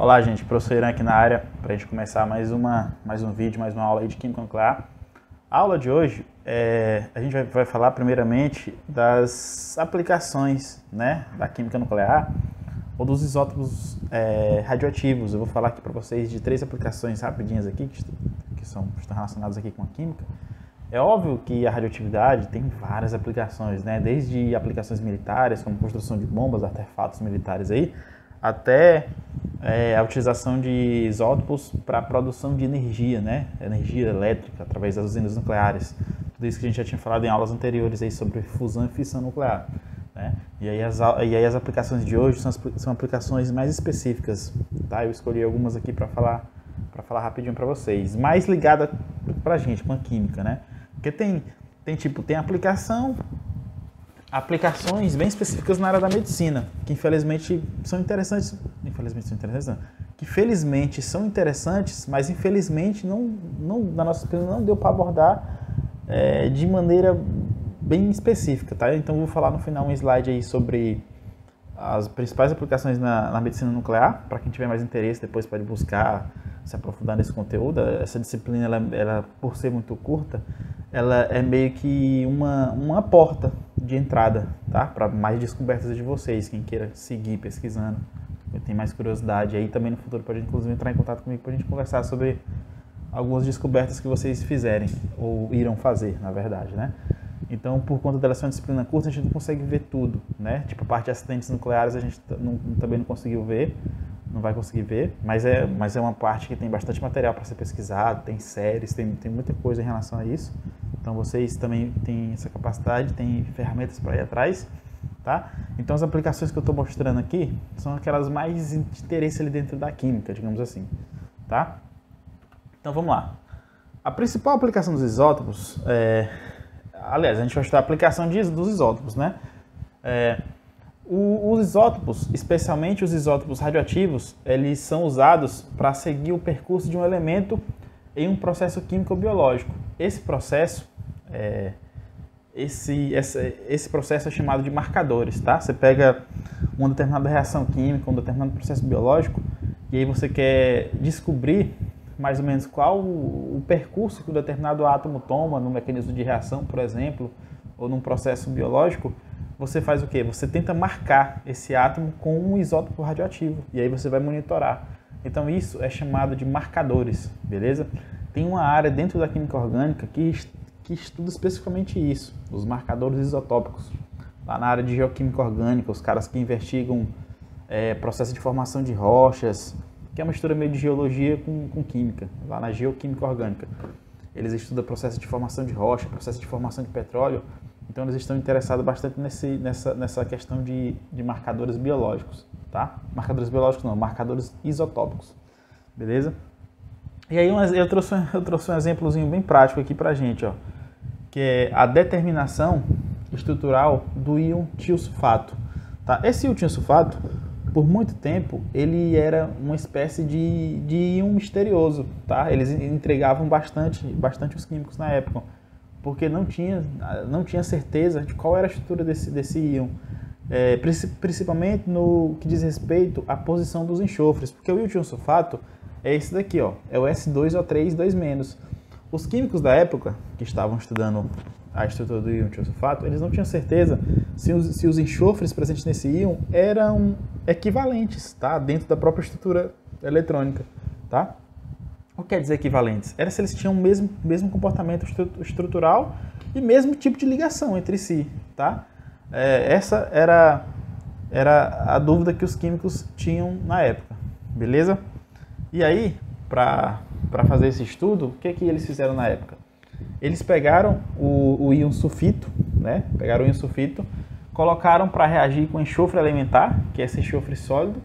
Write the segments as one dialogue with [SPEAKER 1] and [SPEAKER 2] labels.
[SPEAKER 1] Olá, gente, professor Irã aqui na área para a gente começar mais um vídeo, mais uma aula aí de Química Nuclear. A aula de hoje, a gente vai falar primeiramente das aplicações, né, da Química Nuclear ou dos isótopos radioativos. Eu vou falar aqui para vocês de 3 aplicações rapidinhas aqui que estão relacionadas aqui com a química. É óbvio que a radioatividade tem várias aplicações, né, desde aplicações militares, como construção de bombas, artefatos militares aí, até a utilização de isótopos para a produção de energia, né? Energia elétrica através das usinas nucleares. Tudo isso que a gente já tinha falado em aulas anteriores aí sobre fusão e fissão nuclear, né? E aí as aplicações de hoje são aplicações mais específicas, tá? Eu escolhi algumas aqui para falar rapidinho para vocês, mais ligada para a gente com a química, né? Porque tem aplicações bem específicas na área da medicina, que infelizmente são interessantes, que felizmente são interessantes, mas infelizmente na nossa opinião não deu para abordar de maneira bem específica, tá? Então eu vou falar no final um slide aí sobre as principais aplicações na medicina nuclear. Para quem tiver mais interesse, depois pode buscar se aprofundar nesse conteúdo. Essa disciplina, ela por ser muito curta, ela é meio que uma porta de entrada, tá? Para mais descobertas de vocês, quem queira seguir pesquisando, tem mais curiosidade aí, também no futuro pode inclusive entrar em contato comigo para a gente conversar sobre algumas descobertas que vocês fizerem, ou irão fazer, na verdade, né? Então, por conta dela ser uma disciplina curta, a gente não consegue ver tudo, né? Tipo, a parte de acidentes nucleares a gente também não conseguiu ver, não vai conseguir ver, mas é uma parte que tem bastante material para ser pesquisado, tem séries, tem muita coisa em relação a isso. Então, vocês também têm essa capacidade, têm ferramentas para ir atrás, tá? Então, as aplicações que eu estou mostrando aqui são aquelas mais de interesse ali dentro da química, digamos assim, tá? Então, vamos lá. A principal aplicação dos isótopos aliás, a gente vai estudar a aplicação dos isótopos, né? Os isótopos, especialmente os isótopos radioativos, eles são usados para seguir o percurso de um elemento em um processo químico-biológico. Esse processo, esse processo é chamado de marcadores, tá? Você pega uma determinada reação química, um determinado processo biológico, e aí você quer descobrir mais ou menos qual o percurso que um determinado átomo toma no mecanismo de reação, por exemplo, ou num processo biológico. Você faz o quê? Você tenta marcar esse átomo com um isótopo radioativo, e aí você vai monitorar. Então isso é chamado de marcadores, beleza? Tem uma área dentro da química orgânica que estuda especificamente isso, os marcadores isotópicos. Lá na área de geoquímica orgânica, os caras que investigam processo de formação de rochas, que é uma mistura meio de geologia com química, lá na geoquímica orgânica. Eles estudam processo de formação de rocha, processo de formação de petróleo, então eles estão interessados bastante nessa questão de marcadores biológicos, tá? Marcadores biológicos não, marcadores isotópicos, beleza? E aí eu trouxe um exemplozinho bem prático aqui pra gente, ó, que é a determinação estrutural do íon tiosulfato, tá? Esse íon tiosulfato, por muito tempo, ele era uma espécie de íon misterioso, tá? Eles entregavam bastante os químicos na época, porque não tinha certeza de qual era a estrutura desse íon, principalmente no que diz respeito à posição dos enxofres, porque o íon tiosulfato é esse daqui, ó, é o S2O3 2-. Os químicos da época, que estavam estudando a estrutura do íon tiosulfato, eles não tinham certeza se os enxofres presentes nesse íon eram equivalentes, tá? Dentro da própria estrutura eletrônica, tá? O que quer dizer equivalentes? Era se eles tinham o mesmo comportamento estrutural e mesmo tipo de ligação entre si, tá? Essa era a dúvida que os químicos tinham na época, beleza? E aí, para fazer esse estudo, o que eles fizeram na época? Eles pegaram o íon sulfito, né? Pegaram o íon sulfito, colocaram para reagir com enxofre elementar, que é esse enxofre sólido,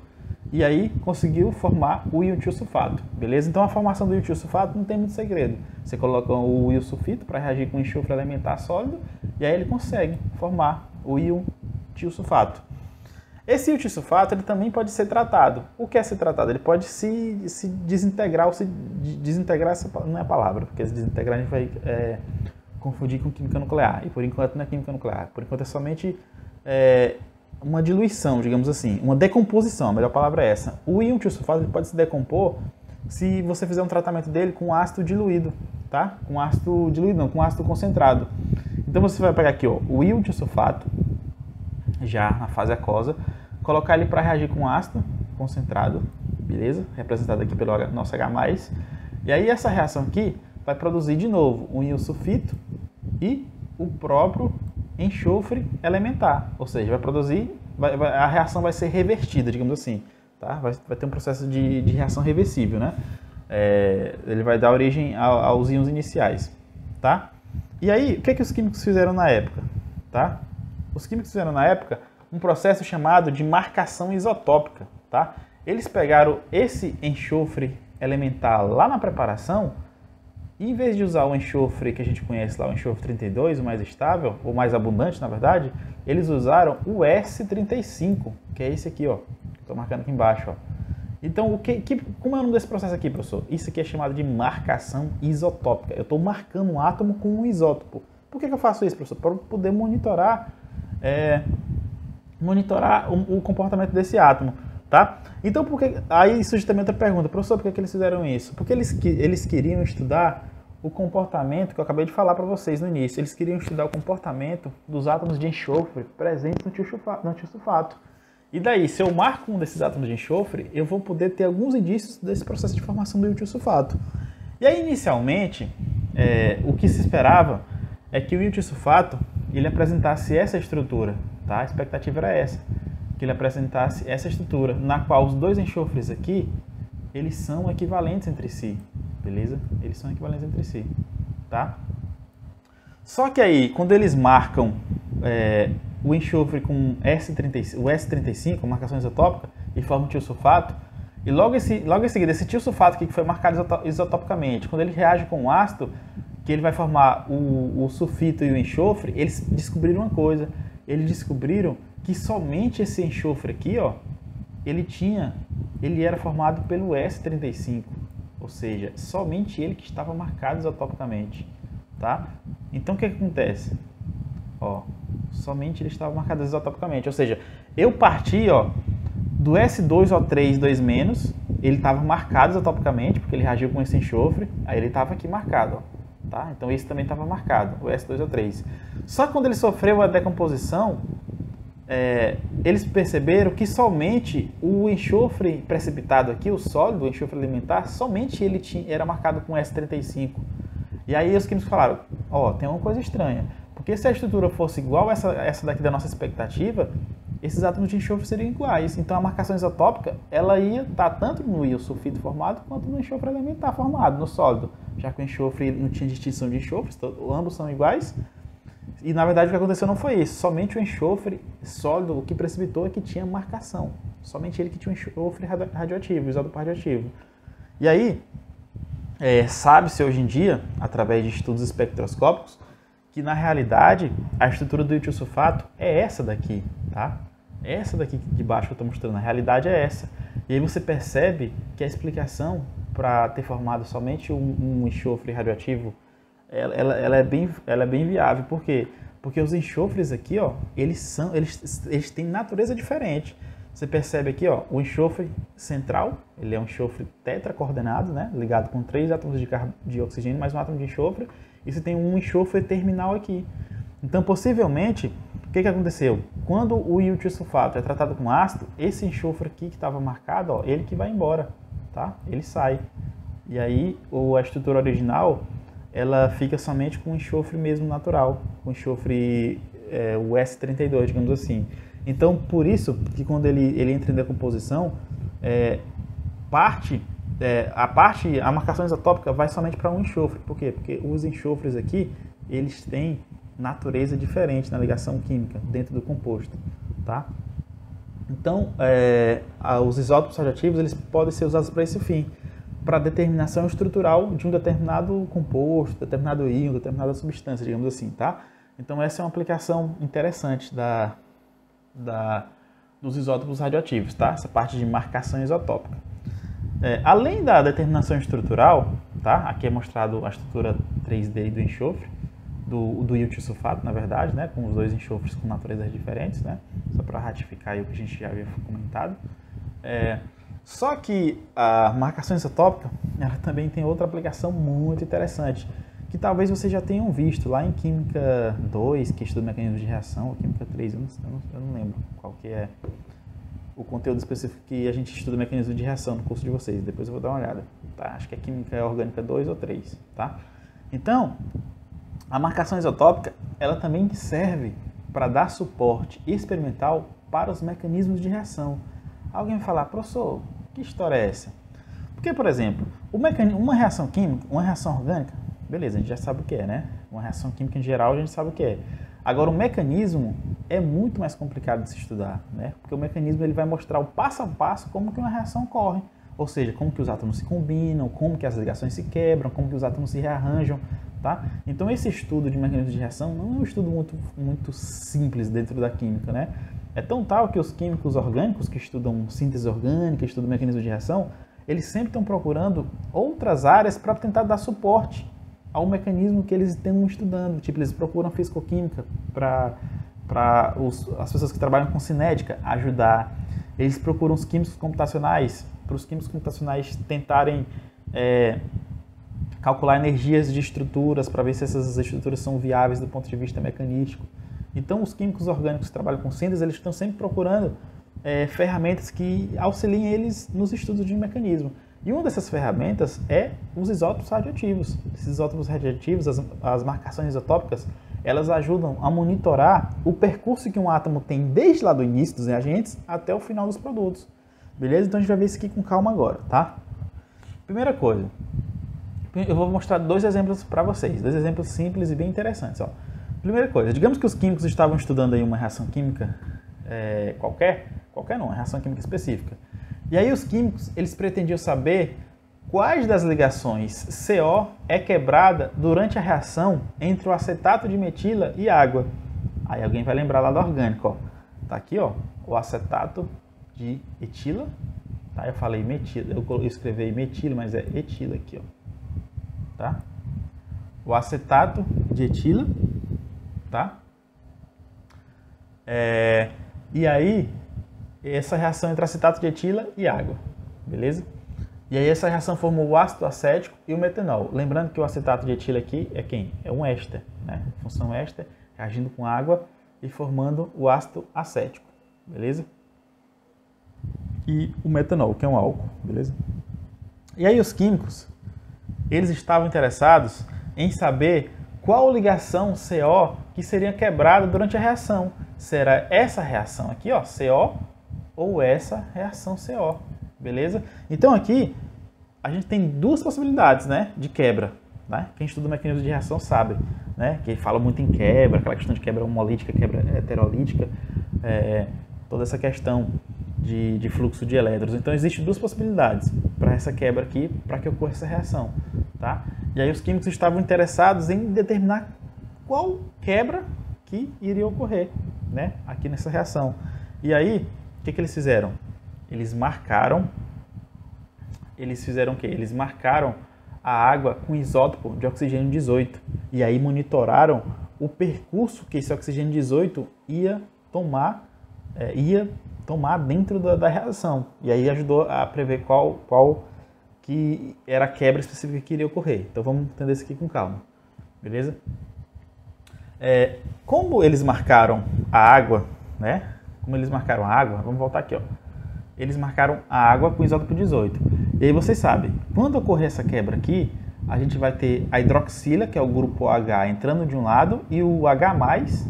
[SPEAKER 1] e aí conseguiu formar o íon tiosulfato, beleza? Então a formação do íon tiosulfato não tem muito segredo. Você coloca o íon sulfito para reagir com enxofre elementar sólido, e aí ele consegue formar o íon tiosulfato. Esse íon tiosulfato ele também pode ser tratado. O que é ser tratado? Ele pode se desintegrar, ou desintegrar essa não é a palavra, porque se desintegrar a gente vai confundir com química nuclear, e por enquanto não é química nuclear, por enquanto é somente uma diluição, digamos assim, uma decomposição, a melhor palavra é essa. O íon tiosulfato ele pode se decompor se você fizer um tratamento dele com ácido diluído, tá? Com ácido diluído não, com ácido concentrado. Então você vai pegar aqui, ó, o íon tiosulfato, já na fase aquosa, colocar ele para reagir com ácido concentrado, beleza? Representado aqui pelo nosso H+. E aí essa reação aqui vai produzir de novo um íon sulfito e o próprio enxofre elementar, ou seja, vai produzir, a reação vai ser revertida, digamos assim, tá? Vai ter um processo de reação reversível, né? Ele vai dar origem aos íons iniciais, tá? E aí, o que é que os químicos fizeram na época, tá? Os químicos fizeram na época um processo chamado de marcação isotópica, tá? Eles pegaram esse enxofre elementar lá na preparação e, em vez de usar o enxofre que a gente conhece lá, o enxofre 32, o mais estável, ou mais abundante, na verdade, eles usaram o S35, que é esse aqui, ó. Estou marcando aqui embaixo, ó. Então, como é o nome desse processo aqui, professor? Isso aqui é chamado de marcação isotópica. Eu estou marcando um átomo com um isótopo. Por que eu faço isso, professor? Para poder monitorar o comportamento desse átomo, tá? Então, aí surge também outra pergunta, professor, por que eles fizeram isso? Porque eles queriam estudar o comportamento que eu acabei de falar para vocês no início. Eles queriam estudar o comportamento dos átomos de enxofre presentes no tiosulfato. E daí, se eu marco um desses átomos de enxofre, eu vou poder ter alguns indícios desse processo de formação do tiosulfato. E aí, inicialmente, o que se esperava é que o tiosulfato ele apresentasse essa estrutura, tá? A expectativa era essa, que ele apresentasse essa estrutura, na qual os dois enxofres aqui, eles são equivalentes entre si, beleza? Eles são equivalentes entre si, tá? Só que aí, quando eles marcam o enxofre com o S35, marcação isotópica, e formam o tiosulfato, e logo em seguida, esse tiosulfato aqui que foi marcado isotopicamente, quando ele reage com o ácido, que ele vai formar o sulfito e o enxofre, eles descobriram uma coisa, eles descobriram que somente esse enxofre aqui, ó, ele era formado pelo S35, ou seja, somente ele que estava marcado isotopicamente, tá? Então o que acontece? Ó, somente ele estava marcado isotopicamente, ou seja, eu parti, ó, do S2O3 2-, ele estava marcado isotopicamente, porque ele reagiu com esse enxofre, aí ele estava aqui marcado, ó. Tá? Então esse também estava marcado, o S2O3. Só que quando ele sofreu a decomposição, eles perceberam que somente o enxofre precipitado aqui, o sólido, o enxofre elementar, somente ele era marcado com S35. E aí os químicos falaram, ó, tem uma coisa estranha, porque se a estrutura fosse igual a essa daqui da nossa expectativa, esses átomos de enxofre seriam iguais. Então a marcação isotópica, ela ia estar tanto no íon sulfito formado, quanto no enxofre elementar formado, no sólido. Já que o enxofre não tinha distinção de enxofres, então, ambos são iguais. E na verdade o que aconteceu não foi isso, somente o enxofre sólido, o que precipitou é que tinha marcação. Somente ele que tinha um enxofre radioativo, isótopo radioativo. E aí, sabe-se hoje em dia, através de estudos espectroscópicos, que na realidade a estrutura do tiosulfato é essa daqui, tá? Essa daqui de baixo que eu estou mostrando, na realidade é essa. E aí você percebe que a explicação para ter formado somente um enxofre radioativo, ela é bem viável. Por quê? Porque os enxofres aqui, ó, eles têm natureza diferente. Você percebe aqui, ó, o enxofre central, ele é um enxofre tetracoordenado, né, ligado com 3 átomos de oxigênio mais um átomo de enxofre, e você tem um enxofre terminal aqui. Então, possivelmente, o que aconteceu? Quando o íon tiosulfato é tratado com ácido, esse enxofre aqui que estava marcado, ó, ele que vai embora, tá? Ele sai. E aí, a estrutura original, ela fica somente com o enxofre mesmo natural, com o enxofre, o S32, digamos assim. Então, por isso que quando ele entra em decomposição, a marcação isotópica vai somente para um enxofre. Por quê? Porque os enxofres aqui, eles têm natureza diferente na ligação química dentro do composto, tá? Então, os isótopos radioativos, eles podem ser usados para esse fim, para determinação estrutural de um determinado composto, determinado íon, determinada substância, digamos assim, tá? Então, essa é uma aplicação interessante dos isótopos radioativos, tá? Essa parte de marcação isotópica. Além da determinação estrutural, tá? Aqui é mostrado a estrutura 3D do enxofre. do iotil-sulfato, na verdade, né, com os dois enxofres com naturezas diferentes, né, só para ratificar aí o que a gente já havia comentado. Só que a marcação isotópica, ela também tem outra aplicação muito interessante, que talvez vocês já tenham visto lá em Química 2, que estuda mecanismos de reação, ou Química 3, eu não lembro qual que é o conteúdo específico que a gente estuda mecanismo de reação no curso de vocês, depois eu vou dar uma olhada, tá? Acho que é Química Orgânica 2 ou 3, tá? Então, a marcação isotópica, ela também serve para dar suporte experimental para os mecanismos de reação. Alguém vai falar, professor, que história é essa? Porque, por exemplo, uma reação química, uma reação orgânica, beleza, a gente já sabe o que é, né? Uma reação química em geral, a gente sabe o que é. Agora, o mecanismo é muito mais complicado de se estudar, né? Porque o mecanismo ele vai mostrar o passo a passo como que uma reação ocorre. Ou seja, como que os átomos se combinam, como que as ligações se quebram, como que os átomos se rearranjam, tá? Então, esse estudo de mecanismos de reação não é um estudo muito simples dentro da química, né? É tão tal que os químicos orgânicos que estudam síntese orgânica, estudam mecanismos de reação, eles sempre estão procurando outras áreas para tentar dar suporte ao mecanismo que eles estão estudando. Tipo, eles procuram fisicoquímica para as pessoas que trabalham com cinética ajudar. Eles procuram os químicos computacionais, para os químicos computacionais tentarem calcular energias de estruturas para ver se essas estruturas são viáveis do ponto de vista mecanístico. Então, os químicos orgânicos que trabalham com síntese, eles estão sempre procurando ferramentas que auxiliem eles nos estudos de mecanismo. E uma dessas ferramentas é os isótopos radioativos. Esses isótopos radioativos, as marcações isotópicas, elas ajudam a monitorar o percurso que um átomo tem desde lá do início dos reagentes até o final dos produtos. Beleza? Então a gente vai ver isso aqui com calma agora, tá? Primeira coisa, eu vou mostrar dois exemplos para vocês, dois exemplos simples e bem interessantes, ó. Primeira coisa, digamos que os químicos estavam estudando aí uma reação química qualquer não, uma reação química específica. E aí os químicos, eles pretendiam saber quais das ligações CO é quebrada durante a reação entre o acetato de metila e água. Aí alguém vai lembrar lá do orgânico, ó. Tá aqui, ó, o acetato de etila, tá? Eu falei metila, eu escrevi metila, mas é etila aqui, ó. Tá? O acetato de etila, tá? E aí, essa reação entre acetato de etila e água, beleza? E aí essa reação formou o ácido acético e o metanol. Lembrando que o acetato de etila aqui é quem? É um éster, né? Função éster, reagindo com água e formando o ácido acético, beleza? E o metanol, que é um álcool, beleza? E aí os químicos, eles estavam interessados em saber qual ligação CO que seria quebrada durante a reação. Será essa reação aqui, ó, CO, ou essa reação CO, beleza? Então aqui a gente tem duas possibilidades, né, de quebra, né? Quem estuda o mecanismo de reação sabe, né? Que fala muito em quebra, aquela questão de quebra homolítica, quebra heterolítica, toda essa questão de fluxo de elétrons. Então existem duas possibilidades para essa quebra aqui, para que ocorra essa reação, tá? E aí os químicos estavam interessados em determinar qual quebra que iria ocorrer, né, aqui nessa reação. E aí, o que eles fizeram? Eles fizeram o quê? Eles marcaram a água com isótopo de oxigênio 18 e aí monitoraram o percurso que esse oxigênio 18 ia tomar dentro da reação. E aí ajudou a prever qual que era a quebra específica que iria ocorrer. Então vamos entender isso aqui com calma, beleza? Como eles marcaram a água, né? Como eles marcaram a água, vamos voltar aqui, ó. Eles marcaram a água com isótopo 18. E aí vocês sabem, quando ocorrer essa quebra aqui, a gente vai ter a hidroxila, que é o grupo H, entrando de um lado, e o H+,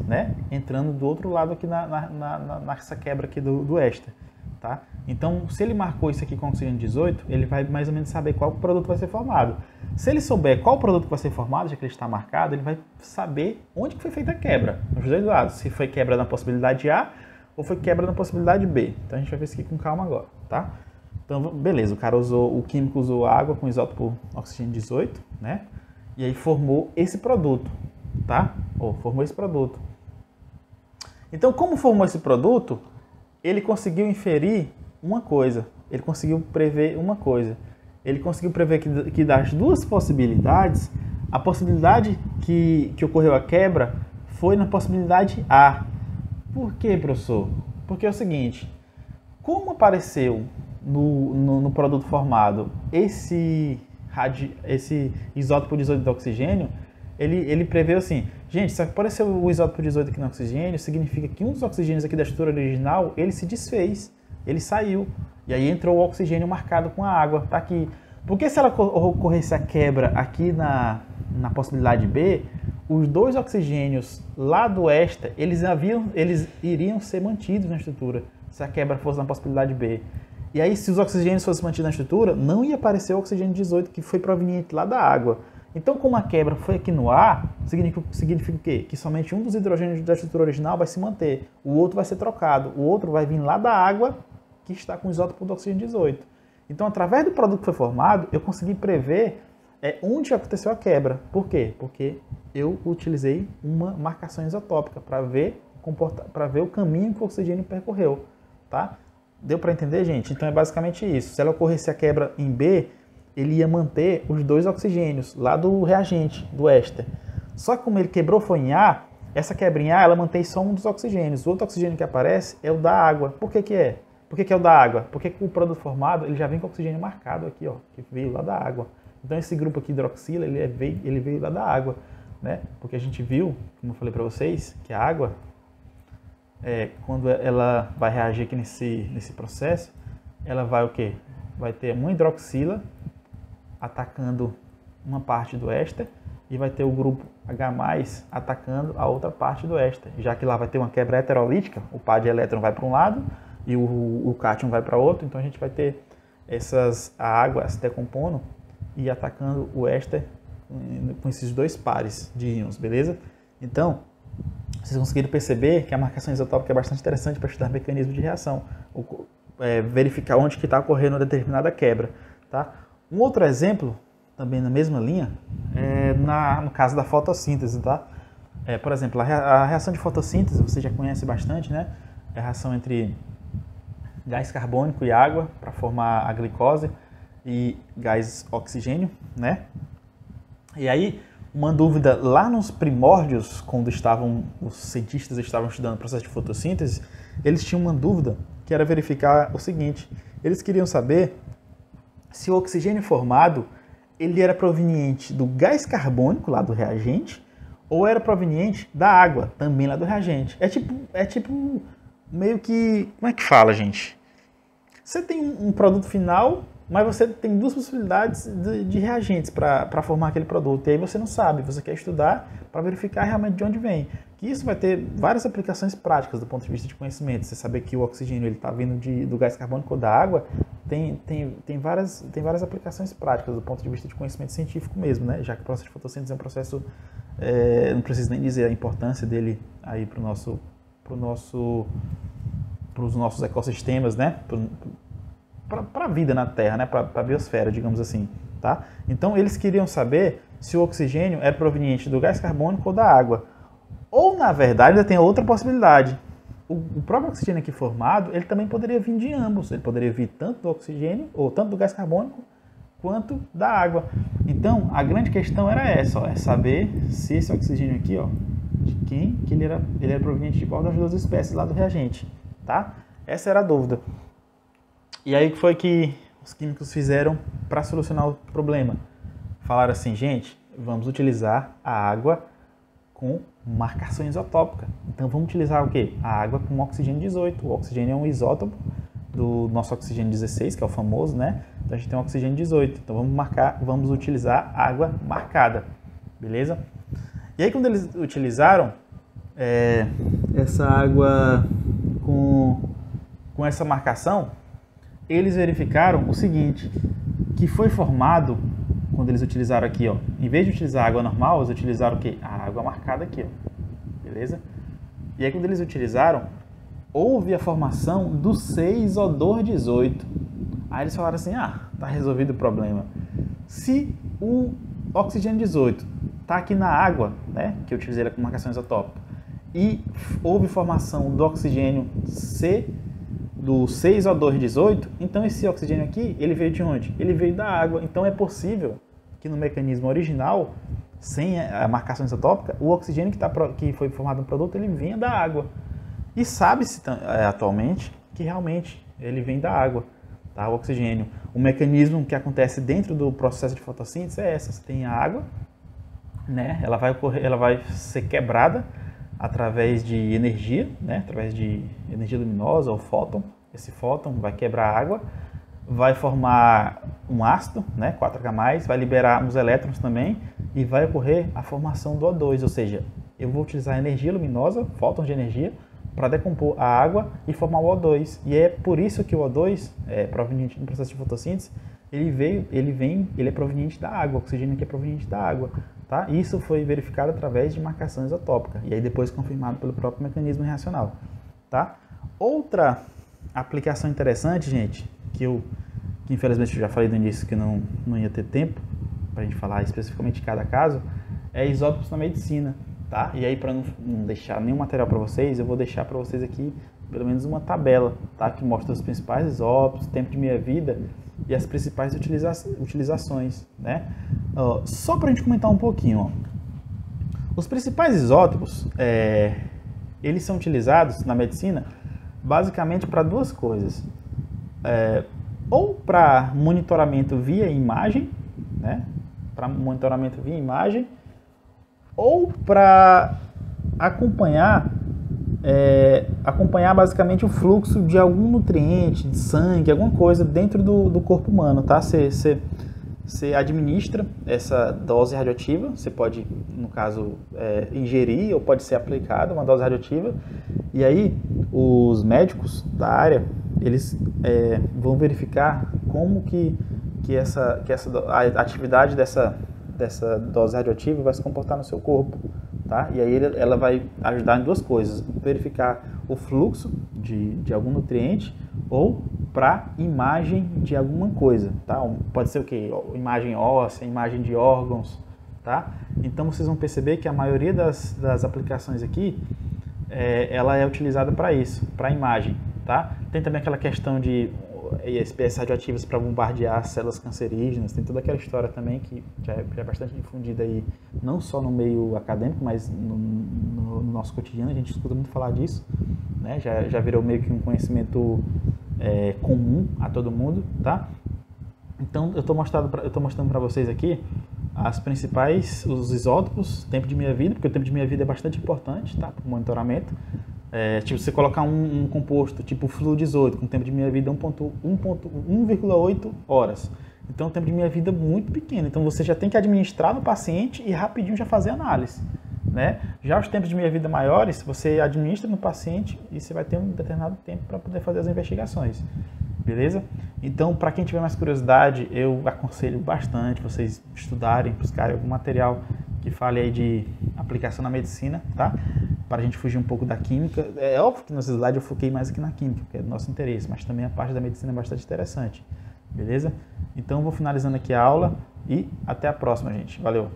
[SPEAKER 1] né, entrando do outro lado aqui nessa quebra aqui do éster, tá? Então, se ele marcou isso aqui com oxigênio 18, ele vai mais ou menos saber qual produto vai ser formado. Se ele souber qual produto vai ser formado, já que ele está marcado, ele vai saber onde que foi feita a quebra, nos dois lados. Se foi quebra na possibilidade A ou foi quebra na possibilidade B. Então, a gente vai ver isso aqui com calma agora, tá? Então, beleza, o químico usou água com isótopo oxigênio 18, né? E aí formou esse produto, tá? Formou esse produto. Então, como formou esse produto, ele conseguiu inferir uma coisa, ele conseguiu prever uma coisa. Ele conseguiu prever que das duas possibilidades, A possibilidade que ocorreu a quebra foi na possibilidade A. Por quê, professor? Porque é o seguinte, como apareceu no produto formado esse isótopo 18 do oxigênio, ele prevê assim, gente, se apareceu o isótopo 18 aqui no oxigênio, significa que um dos oxigênios aqui da estrutura original, ele se desfez, ele saiu, e aí entrou o oxigênio marcado com a água, tá aqui. Porque se ela ocorresse a quebra aqui na possibilidade B, os dois oxigênios lá do éster, eles iriam ser mantidos na estrutura, se a quebra fosse na possibilidade B. E aí, se os oxigênios fossem mantidos na estrutura, não ia aparecer o oxigênio 18, que foi proveniente lá da água. Então, como a quebra foi aqui no A, significa o quê? Que somente um dos hidrogênios da estrutura original vai se manter, o outro vai ser trocado, o outro vai vir lá da água, que está com o isótopo do oxigênio 18. Então, através do produto que foi formado, eu consegui prever onde aconteceu a quebra. Por quê? Porque eu utilizei uma marcação isotópica para ver o caminho que o oxigênio percorreu. Tá? Deu para entender, gente? Então é basicamente isso. Se ela ocorresse a quebra em B, ele ia manter os dois oxigênios lá do reagente, do éster. Só que como ele quebrou foi em A, essa quebra em A, ela mantém só um dos oxigênios. O outro oxigênio que aparece é o da água. Por que que é? Por que que é o da água? Porque o produto formado, ele já vem com oxigênio marcado aqui, ó, que veio lá da água. Então esse grupo aqui hidroxila, ele veio lá da água, né? Porque a gente viu, como eu falei para vocês, que a água, quando ela vai reagir aqui nesse processo, ela vai o quê? Vai ter uma hidroxila atacando uma parte do éster e vai ter o grupo H+, atacando a outra parte do éster. Já que lá vai ter uma quebra heterolítica, o par de elétron vai para um lado e o cátion vai para outro, então a gente vai ter a água se decompondo e atacando o éster com esses dois pares de íons, beleza? Então, vocês conseguiram perceber que a marcação isotópica é bastante interessante para estudar mecanismos de reação, verificar onde que está ocorrendo uma determinada quebra, tá? Um outro exemplo, também na mesma linha, no caso da fotossíntese, tá? Por exemplo, a reação de fotossíntese, você já conhece bastante, né? É a reação entre gás carbônico e água para formar a glicose e gás oxigênio, né? E aí, uma dúvida lá nos primórdios, quando os cientistas estavam estudando o processo de fotossíntese, eles tinham uma dúvida que era verificar o seguinte: eles queriam saber se o oxigênio formado ele era proveniente do gás carbônico lá do reagente ou era proveniente da água também lá do reagente. É tipo meio que, como é que fala, gente? Você tem um produto final, mas você tem duas possibilidades de reagentes para formar aquele produto. E aí você não sabe, você quer estudar para verificar realmente de onde vem. Que isso vai ter várias aplicações práticas do ponto de vista de conhecimento. Você saber que o oxigênio está vindo do gás carbônico ou da água, tem várias aplicações práticas do ponto de vista de conhecimento científico mesmo, né? Já que o processo de fotossíntese é um processo, não preciso nem dizer a importância dele aí para os nossos ecossistemas, né? Para a vida na Terra, né? Para a biosfera, digamos assim, tá? Então eles queriam saber se o oxigênio era proveniente do gás carbônico ou da água. Ou, na verdade, ainda tem outra possibilidade. O próprio oxigênio aqui formado, ele também poderia vir de ambos. Ele poderia vir tanto do oxigênio, ou tanto do gás carbônico, quanto da água. Então, a grande questão era essa, ó, é saber se esse oxigênio aqui, ó, de quem que ele era proveniente de qual das duas espécies lá do reagente, tá? Essa era a dúvida. E aí que foi que os químicos fizeram para solucionar o problema? Falaram assim, gente, vamos utilizar a água com marcação isotópica. Então vamos utilizar o quê? A água com oxigênio 18. O oxigênio é um isótopo do nosso oxigênio 16, que é o famoso, né? Então a gente tem um oxigênio 18. Então vamos utilizar água marcada. Beleza? E aí quando eles utilizaram essa água com essa marcação, eles verificaram o seguinte, que foi formado, quando eles utilizaram aqui, ó, em vez de utilizar água normal, eles utilizaram o quê? A água marcada aqui, ó, beleza? E aí quando eles utilizaram, houve a formação do 6O218. Aí eles falaram assim, tá resolvido o problema. Se o oxigênio 18 está aqui na água, né, que eu utilizei com marcação isotópica, e houve formação do oxigênio do 6O218, então esse oxigênio aqui, ele veio de onde? Ele veio da água. Então é possível que no mecanismo original, sem a marcação isotópica, o oxigênio que foi formado no produto, ele vinha da água. E sabe-se atualmente que realmente ele vem da água, tá? O oxigênio. O mecanismo que acontece dentro do processo de fotossíntese é essa: você tem a água, né? Ela vai ser quebrada através de energia, né? Através de energia luminosa ou fóton. Esse fóton vai quebrar a água, vai formar um ácido, né? 4H+, vai liberar uns elétrons também e vai ocorrer a formação do O2, ou seja, eu vou utilizar energia luminosa, fótons de energia, para decompor a água e formar o O2. E é por isso que o O2, proveniente do processo de fotossíntese, ele é proveniente da água, o oxigênio aqui é proveniente da água. Tá? Isso foi verificado através de marcação isotópica e aí depois confirmado pelo próprio mecanismo reacional. Tá? Outra aplicação interessante, gente, que infelizmente eu já falei no início que não ia ter tempo para a gente falar especificamente de cada caso, é isótopos na medicina. Tá? E aí, para não deixar nenhum material para vocês, eu vou deixar para vocês aqui pelo menos uma tabela, tá? Que mostra os principais isótopos, tempo de meia-vida e as principais utilizações, né? Só para a gente comentar um pouquinho, ó. Os principais isótopos, eles são utilizados na medicina basicamente para duas coisas. Ou para monitoramento via imagem, né? Para monitoramento via imagem, ou para acompanhar basicamente o fluxo de algum nutriente, de sangue, alguma coisa dentro do corpo humano, tá? Você administra essa dose radioativa, você pode, no caso, ingerir ou pode ser aplicada uma dose radioativa, e aí os médicos da área, eles vão verificar como que a atividade dessa dose radioativa vai se comportar no seu corpo, tá? E aí ela vai ajudar em duas coisas: verificar o fluxo de algum nutriente ou para imagem de alguma coisa, tá? Pode ser o quê? Imagem óssea, imagem de órgãos, tá? Então vocês vão perceber que a maioria das aplicações aqui ela é utilizada para isso, para imagem, tá? Tem também aquela questão de espécies radioativas para bombardear células cancerígenas, tem toda aquela história também que já é bastante difundida aí, não só no meio acadêmico, mas no nosso cotidiano, a gente escuta muito falar disso, né? Já virou meio que um conhecimento comum a todo mundo, tá? Então eu estou mostrando para vocês aqui os isótopos, tempo de meia-vida, porque o tempo de meia-vida é bastante importante, tá? Para o monitoramento. Tipo, você colocar um composto tipo Flu 18 com tempo de meia-vida 1,8 horas. Então, o tempo de meia-vida é muito pequeno. Então, você já tem que administrar no paciente e rapidinho já fazer análise, né? Já os tempos de meia-vida maiores, você administra no paciente e você vai ter um determinado tempo para poder fazer as investigações. Beleza? Então, para quem tiver mais curiosidade, eu aconselho bastante vocês estudarem, buscarem algum material que fale aí de aplicação na medicina, tá? Para a gente fugir um pouco da química. É óbvio que nesse slide eu foquei mais aqui na química, que é do nosso interesse, mas também a parte da medicina é bastante interessante. Beleza? Então, eu vou finalizando aqui a aula e até a próxima, gente. Valeu!